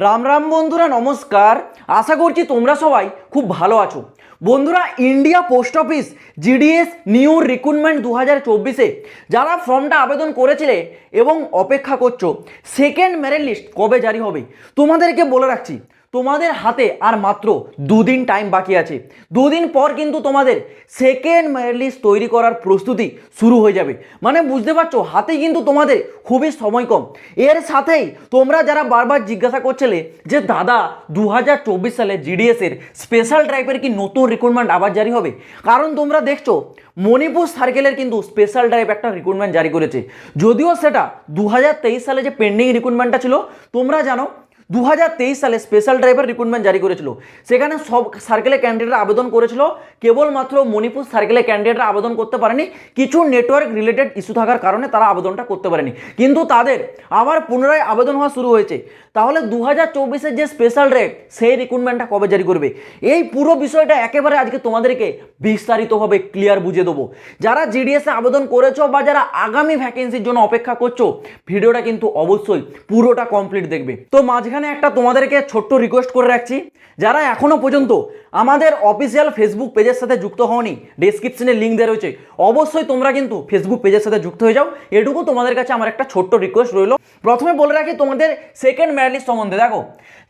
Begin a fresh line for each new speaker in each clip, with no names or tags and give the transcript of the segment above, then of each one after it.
রাম রাম বন্ধুরা, নমস্কার। আশা করছি তোমরা সবাই খুব ভালো আছো। বন্ধুরা, India post office GDS new recruitment 2024-এ যারা ফর্মটা আবেদন করেছিলে এবং অপেক্ষা করছো সেকেন্ড মেরিট লিস্ট কবে জারি হবে, তোমাদেরকে বলে রাখছি তোমাদের হাতে আর মাত্র দুদিন টাইম বাকি আছে। দুদিন পর কিন্তু তোমাদের সেকেন্ড মেরিট লিস্ট তৈরি করার প্রস্তুতি শুরু হয়ে যাবে। মানে বুঝতে পারছো, হাতে কিন্তু তোমাদের খুবই সময় কম। এর সাথেই তোমরা যারা বারবার জিজ্ঞাসা করছিলে যে দাদা 2024 সালে জিডিএসের স্পেশাল ড্রাইভের কি নতুন রিক্রুটমেন্ট আবার জারি হবে, কারণ তোমরা দেখছো মণিপুর সার্কেলের কিন্তু স্পেশাল ড্রাইভ একটা রিক্রুটমেন্ট জারি করেছে। যদিও সেটা 2023 সালে যে পেন্ডিং রিক্রুটমেন্টটা ছিল, তোমরা জানো 2023 সালে স্পেশাল ড্রাইভার রিক্রুটমেন্ট জারি করেছিল। সেখানে সব সার্কেলের ক্যান্ডিডেটরা আবেদন করেছিল, কেবলমাত্র মণিপুর সার্কেলের ক্যান্ডিডেটরা আবেদন করতে পারেনি। কিছু নেটওয়ার্ক রিলেটেড ইস্যু থাকার কারণে তারা আবেদনটা করতে পারেনি, কিন্তু তাদের আবার পুনরায় আবেদন হওয়া শুরু হয়েছে। তাহলে 2024-এর যে স্পেশাল ড্রাইভ সেই রিক্রুটমেন্টটা কবে জারি করবে, এই পুরো বিষয়টা একেবারে আজকে তোমাদেরকে বিস্তারিতভাবে ক্লিয়ার বুঝিয়ে দেবো। যারা জিডিএসে আবেদন করেছো বা যারা আগামী ভ্যাকেন্সির জন্য অপেক্ষা করছো, ভিডিওটা কিন্তু অবশ্যই পুরোটা কমপ্লিট দেখবে। তো মাঝখানে একটা তোমাদেরকে ছোট্ট রিকোয়েস্ট করে রাখছি, যারা এখনো পর্যন্ত আমাদের অফিসিয়াল ফেসবুক পেজের সাথে যুক্ত হওনি, ডেসক্রিপশনে লিঙ্ক দেওয়া রয়েছে, অবশ্যই তোমরা কিন্তু ফেসবুক পেজের সাথে যুক্ত হয়ে যাও। এটুকু তোমাদের কাছে আমার একটা ছোট্ট রিকোয়েস্ট রইল। প্রথমে বলে রাখি তোমাদের সেকেন্ড মেরিট লিস্ট সম্বন্ধে। দেখো,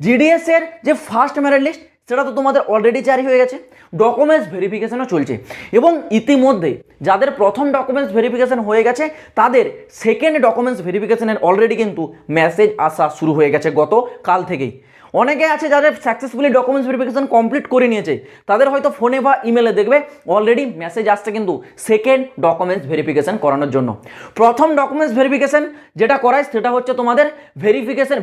জিডিএস এর যে ফার্স্ট মেরিট লিস্ট সেটা তো তোমাদের অলরেডি জারি হয়ে গেছে, ডকুমেন্টস ভেরিফিকেশনও চলছে, এবং ইতিমধ্যে যাদের প্রথম ডকুমেন্টস ভেরিফিকেশন হয়ে গেছে তাদের সেকেন্ড ডকুমেন্টস ভেরিফিকেশনের অলরেডি কিন্তু মেসেজ আসা শুরু হয়ে গেছে গত কাল থেকেই। অনেকে আছে যাদের সাকসেসফুলি ডকুমেন্টস ভেরিফিকেশন কমপ্লিট করে নিয়েছে, তাদের হয়তো ফোনে বা ইমেলে দেখবে অলরেডি মেসেজ আসছে কিন্তু সেকেন্ড ডকুমেন্টস ভেরিফিকেশন করানোর জন্য। প্রথম ডকুমেন্টস ভেরিফিকেশন যেটা করায় সেটা হচ্ছে তোমাদের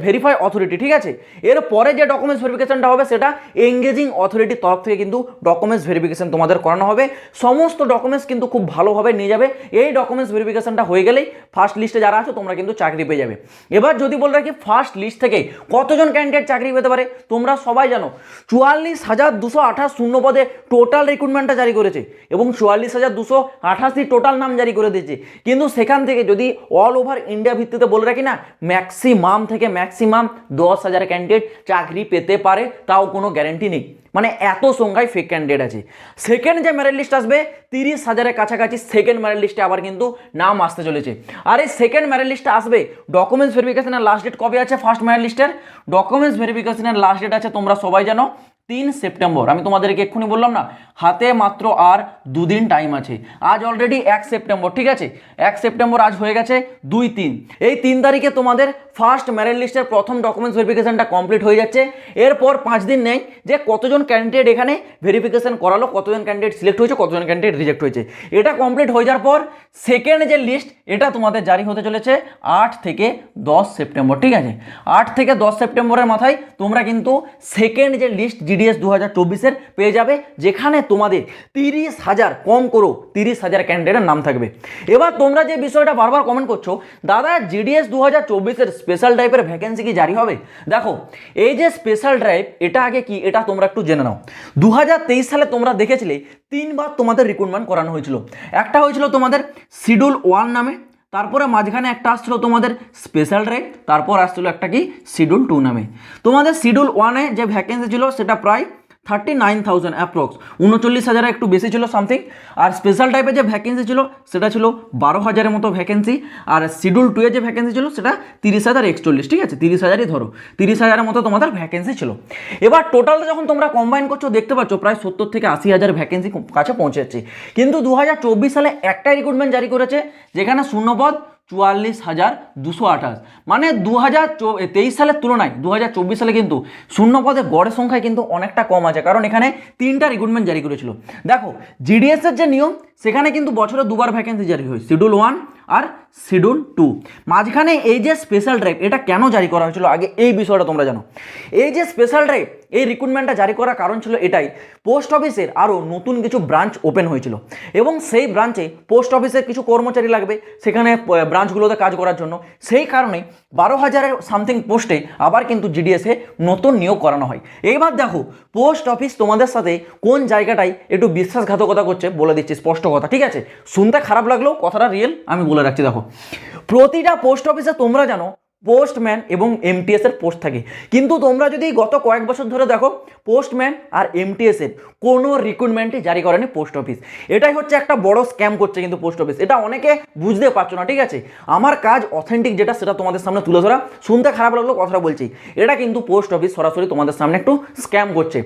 ভেরিফাই অথরিটি, ঠিক আছে। এর পরে যে ডকুমেন্টস ভেরিফিকেশনটা হবে সেটা এঙ্গেজিং অথরিটির তরফ থেকে কিন্তু ডকুমেন্টস ভেরিফিকেশন তোমাদের করানো হবে। সমস্ত ডকুমেন্টস কিন্তু খুব ভালোভাবে নিয়ে যাবে। এই ডকুমেন্টস ভেরিফিকেশনটা হয়ে গেলেই ফার্স্ট লিস্টে যারা আছো তোমরা কিন্তু চাকরি পেয়ে যাবে। এবার যদি বলে রাখি ফার্স্ট লিস্ট থেকে কতজন ক্যান্ডিডেট চাকরি পেতে পারে, তোমরা সবাই জানো 44,228 শূন্য পদে টোটাল রিক্রুটমেন্টটা জারি করেছে এবং 44,288 টোটাল নাম জারি করে দিয়েছে। কিন্তু সেখান থেকে যদি অল ওভার ইন্ডিয়া ভিত্তিতে বলে রাখি না, ম্যাক্সিমাম থেকে ম্যাক্সিমাম 10,000 ক্যান্ডিডেট চাকরি পেতে পারে, তাও কোনো গ্যারেন্টি নেই। মানে এত সংখ্যায় ফেক ক্যান্ডিডেট আছে। সেকেন্ড যে মেরিট লিস্ট আসবে 30,000-এর কাছাকাছি সেকেন্ড মেরিট লিস্টে আবার কিন্তু নাম আসতে চলেছে। আর এই সেকেন্ড মেরিট লিস্টে আসবে, ডকুমেন্টস ভেরিফিকেশনের লাস্ট ডেট কবে আছে ফার্স্ট মেরিট লিস্টের? ডকুমেন্টস ভেরিফিকেশনের লাস্ট ডেট আছে, তোমরা সবাই জানো, 3 সেপ্টেম্বর। আমি তোমাদেরকে এক্ষুনি বললাম না, হাতে মাত্র আর দুদিন টাইম আছে। আজ অলরেডি 1 সেপ্টেম্বর, ঠিক আছে। 1 সেপ্টেম্বর আজ হয়ে গেছে 2-3, এই 3 তারিখে তোমাদের ফার্স্ট মেরিট লিস্টের প্রথম ডকুমেন্টস ভেরিফিকেশনটা কমপ্লিট হয়ে যাচ্ছে। এরপর 5 দিন নেই যে কতজন ক্যান্ডিডেট এখানে ভেরিফিকেশন করালো, কতজন ক্যান্ডিডেট সিলেক্ট হয়েছে, কতজন ক্যান্ডিডেট রিজেক্ট হয়েছে। এটা কমপ্লিট হয়ে যাওয়ার পর সেকেন্ড যে লিস্ট এটা তোমাদের জারি হতে চলেছে 8 থেকে 10 সেপ্টেম্বর, ঠিক আছে। 8 থেকে 10 সেপ্টেম্বরের মাথায় তোমরা কিন্তু সেকেন্ড যে লিস্ট জিডিএস 2024-এর পেয়ে যাবে, যেখানে তোমাদের 30,000 কম করো 30,000 ক্যান্ডিডেটের নাম থাকবে। এবার তোমরা যে বিষয়টা বারবার কমেন্ট করছো, দাদা জিডিএস 2024-এর স্পেশাল ড্রাইভের ভ্যাকেন্সি কি জারি হবে? দেখো, এই যে স্পেশাল ড্রাইভ এটা আগে কি, এটা তোমরা একটু জেনে নাও। 2023 সালে তোমরা দেখেছিলে 3 বার তোমাদের রিক্রুটমেন্ট করানো হয়েছিল। একটা হয়েছিল তোমাদের শিডিউল 1 নামে, তারপরে মাঝখানে একটা আসছিল তোমাদের স্পেশাল ড্রাইভ, তারপর আসছিল একটা কি শিডিউল 2 নামে। তোমাদের শিডিউল 1-এ যে ভ্যাকেন্সি ছিল সেটা প্রায় 39,000 অ্যাপ্রক্স, 39,000 একটু বেশি ছিল সামথিং। আর স্পেশাল টাইপের যে ভ্যাকেন্সি ছিল সেটা ছিল 12,000-এর মতো ভ্যাকেন্সি। আর শিডিউল 2-এর যে ভ্যাকেন্সি ছিল সেটা 30,041, ঠিক আছে। 30,000-ই ধরো, 30,000-এর মতো তোমাদের ভ্যাকেন্সি ছিল। এবার টোটালটা যখন তোমরা কম্বাইন করছো দেখতে পাচ্ছ প্রায় 70 থেকে 80,000 ভ্যাকেন্সি কাছে পৌঁছে যাচ্ছে। কিন্তু 2024 সালে একটাই রিক্রুটমেন্ট জারি করেছে, যেখানে শূন্যপদ 44,228। মানে 2023 সালের তুলনায় 2024 সালে কিন্তু শূন্য পদের গড়ের সংখ্যায় কিন্তু অনেকটা কম আছে, কারণ এখানে 3টা রিক্রুটমেন্ট জারি করেছিল। দেখো, জিডিএসের যে নিয়ম সেখানে কিন্তু বছরে 2বার ভ্যাকেন্সি জারি হয়, শিডিউল 1 আর শিডিউল 2। মাঝখানে এই যে স্পেশাল ড্রাইভ এটা কেন জারি করা হয়েছিল আগে এই বিষয়টা তোমরা জানো। এই যে স্পেশাল ড্রাইভ এই রিক্রুটমেন্টটা জারি করার কারণ ছিল এটাই, পোস্ট অফিসের আরও নতুন কিছু ব্রাঞ্চ ওপেন হয়েছিল এবং সেই ব্রাঞ্চে পোস্ট অফিসের কিছু কর্মচারী লাগবে সেখানে ব্রাঞ্চগুলোতে কাজ করার জন্য। সেই কারণেই 12,000-এর সামথিং পোস্টে আবার কিন্তু জিডিএসে নতুন নিয়োগ করানো হয়। এইবার দেখো, পোস্ট অফিস তোমাদের সাথে কোন জায়গাটায় একটু বিশ্বাসঘাতকতা করছে বলে দিচ্ছি, স্পষ্ট কথা, ঠিক আছে। শুনতে খারাপ লাগলেও কথাটা রিয়েল, আমি বলে রাখছি। দেখো, প্রতিটা পোস্ট অফিসে তোমরা জানো পোস্টম্যান এবং এমটিএস এর পোস্ট থাকে। কিন্তু তোমরা যদি গত কয়েক বছর ধরে দেখো, পোস্টম্যান আর এমটিএস এর কোনো রিক্রুটমেন্টই জারি করেনি পোস্ট অফিস। এটাই হচ্ছে একটা বড় স্ক্যাম করছে কিন্তু পোস্ট অফিস, এটা অনেকে বুঝতে পারছো না, ঠিক আছে। আমার কাজ অথেন্টিক যেটা সেটা তোমাদের সামনে তুলে ধরা, শুনতে খারাপ লাগলো কথাটা বলছি, এটা কিন্তু পোস্ট অফিস সরাসরি তোমাদের সামনে একটু স্ক্যাম করছে।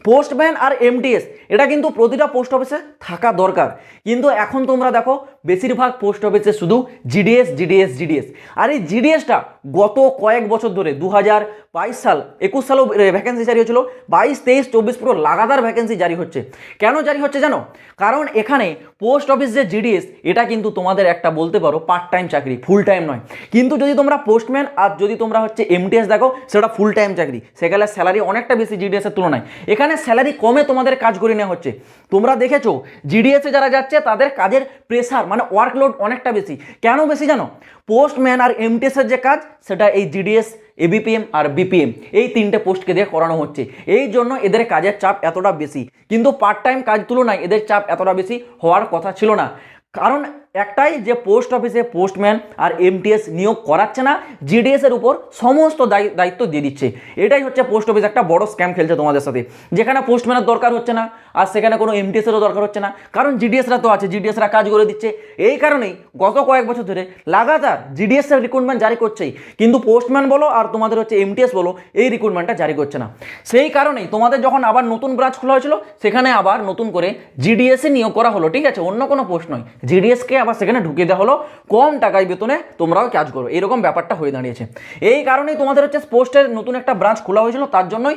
পোস্টম্যান আর এমটিএস এটা কিন্তু প্রতিটা পোস্ট অফিসে থাকা দরকার, কিন্তু এখন তোমরা দেখো বেশিরভাগ পোস্ট অফিসে শুধু জিডিএস জিডিএস জিডিএস। আর এই জিডিএসটা গত কয়েক বছর ধরে 2022 সাল 21 সালেও ভ্যাকেন্সি জারি হয়েছিল, 22, 23, 24 পুরো লাগাতার ভ্যাকেন্সি জারি হচ্ছে। কেন জারি হচ্ছে জানো? কারণ এখানে পোস্ট অফিস যে জিডিএস এটা কিন্তু তোমাদের একটা বলতে পারো পার্ট টাইম চাকরি, ফুল টাইম নয়। কিন্তু যদি তোমরা পোস্টম্যান আর যদি তোমরা হচ্ছে এমটিএস দেখো, সেটা ফুল টাইম চাকরি, সেখানে স্যালারি অনেকটা বেশি জিডিএস এর তুলনায়। এখানে স্যালারি কমে তোমাদের কাজ করে নেওয়া হচ্ছে। তোমরা দেখেছো জিডিএস এ যারা যাচ্ছে তাদের কাজের প্রেসার মানে ওয়ার্কলোড অনেকটা বেশি। কেন বেশি জানো? পোস্টম্যান আর এমটিএস এর যে কাজ সেটা এই জিডিএস, এবিপিএম আর বিপিএম এই তিনটে পোস্টকে দিয়ে করানো হচ্ছে, এই জন্য এদের কাজের চাপ এতটা বেশি। কিন্তু পার্ট টাইম কাজ তুলনায় এদের চাপ এতটা বেশি হওয়ার কথা ছিল না। কারণ একটাই, যে পোস্ট অফিসে পোস্টম্যান আর এমটিএস নিয়োগ করাচ্ছে না, জিডিএস এর উপর সমস্ত দায়িত্ব দিয়ে দিচ্ছে। এটাই হচ্ছে পোস্ট অফিস একটা বড় স্ক্যাম খেলছে তোমাদের সাথে, যেখানে পোস্টম্যানের দরকার হচ্ছে না আর সেখানে কোনো এমটিএস এরও দরকার হচ্ছে না, কারণ জিডিএসরা তো আছে, জিডিএসরা কাজ করে দিচ্ছে। এই কারণেই গত কয়েক বছর ধরে লাগাতার জিডিএস এর রিক্রুটমেন্ট জারি করছেই, কিন্তু পোস্টম্যান বলো আর তোমাদের হচ্ছে এমটিএস বলো এই রিক্রুটমেন্টটা জারি করছে না। সেই কারণেই তোমাদের যখন আবার নতুন ব্রাঞ্চ খোলা হয়েছিল, সেখানে আবার নতুন করে জিডিএস এ নিয়োগ করা হলো, ঠিক আছে, অন্য কোনো পোস্ট নয়, জিডিএসকে আবার সেখানে ঢুকিয়ে দেওয়া হলো, কম টাকায় বেতনে তোমরাও কাজ করো, এরকম ব্যাপারটা হয়ে দাঁড়িয়েছে। এই কারণেই তোমাদের হচ্ছে পোস্টের নতুন একটা ব্রাঞ্চ খোলা হয়েছিল, তার জন্যই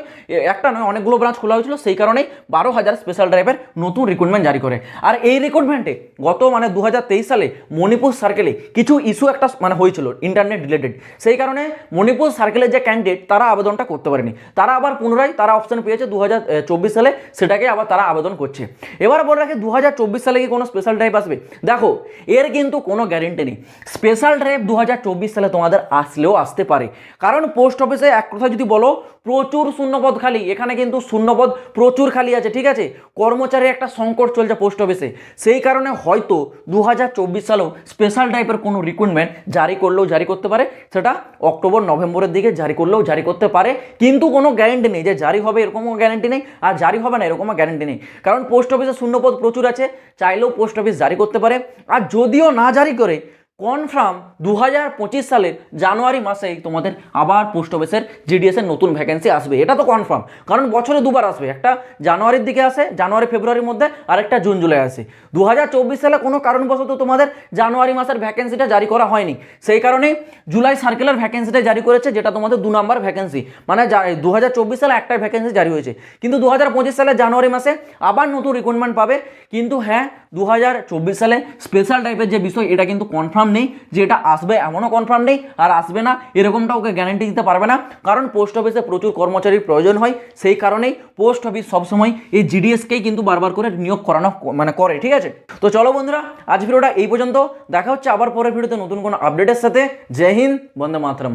একটা নয় অনেকগুলো ব্রাঞ্চ খোলা হয়েছিল, সেই কারণেই 12,000 স্পেশাল ড্রাইভের নতুন রিক্রুটমেন্ট জারি করে। আর এই রিক্রুটমেন্টে গত 2023 সালে মণিপুর সার্কেলে কিছু ইস্যু একটা হয়েছিল ইন্টারনেট রিলেটেড, সেই কারণে মণিপুর সার্কেলের যে ক্যান্ডিডেট তারা আবেদনটা করতে পারেনি, তারা আবার পুনরায় তারা অপশন পেয়েছে 2024 সালে, সেটাকে আবার তারা আবেদন করছে। এবার বলে রাখি 2024 সালে কি কোনো স্পেশাল ড্রাইভ আসবে? দেখো এর কিন্তু কোনো গ্যারেন্টি নেই, স্পেশাল ড্রাইভ 2024 সালে তোমাদের আসলেও আসতে পারে। কারণ পোস্ট অফিসে এক কথা যদি বলো, প্রচুর শূন্যপদ খালি, এখানে কিন্তু শূন্যপদ প্রচুর খালি আছে, ঠিক আছে, কর্মচারীর একটা সংকট চলছে পোস্ট অফিসে। সেই কারণে হয়তো 2024 সালেও স্পেশাল টাইপের কোনো রিক্রুটমেন্ট জারি করলেও জারি করতে পারে, সেটা অক্টোবর নভেম্বরের দিকে জারি করলেও জারি করতে পারে, কিন্তু কোনো গ্যারেন্টি নেই যে জারি হবে, এরকমও গ্যারেন্টি নেই, আর জারি হবে না এরকমও গ্যারেন্টি নেই। কারণ পোস্ট অফিসে শূন্যপদ প্রচুর আছে, চাইলেও পোস্ট অফিস জারি করতে পারে। আর যদিও না জারি করে, কনফার্ম 2025 সালের জানুয়ারি মাসেই তোমাদের আবার পোস্ট অফিসের জিডিএস এর নতুন ভ্যাকেন্সি আসবে, এটা তো কনফার্ম। কারণ বছরে দুবার আসবে, একটা জানুয়ারির দিকে আসে, জানুয়ারি ফেব্রুয়ারির মধ্যে, আর একটা জুন জুলাই আসে। 2024 সালে কোনো কারণবশত তোমাদের জানুয়ারি মাসের ভ্যাকেন্সিটা জারি করা হয়নি, সেই কারণেই জুলাই সার্কেলের ভ্যাকেন্সিটা জারি করেছে, যেটা তোমাদের 2 নম্বর ভ্যাকেন্সি। 2024 সালে একটাই ভ্যাকেন্সি জারি হয়েছে, কিন্তু 2025 সালে জানুয়ারি মাসে আবার নতুন রিক্রুটমেন্ট পাবে। কিন্তু হ্যাঁ, 2024 সালে স্পেশাল টাইপের যে বিষয়, এটা কিন্তু কনফার্ম নেই যে এটা আসবে, এমনও কনফার্ম নেই, আর আসবে না এরকমটা ওকে গ্যারান্টি দিতে পারবে না। কারণ পোস্ট অফিসে প্রচুর কর্মচারীর প্রয়োজন হয়, সেই কারণেই পোস্ট অফিস সবসময় এই জিডিএসকেই কিন্তু বারবার করে নিয়োগ করানো করে, ঠিক আছে। তো চলো বন্ধুরা, আজ ভিডিওটা এই পর্যন্ত, দেখা হচ্ছে আবার পরের ভিডিওতে নতুন কোনো আপডেটের সাথে। জয় হিন্দ, বন্দে মাতরম।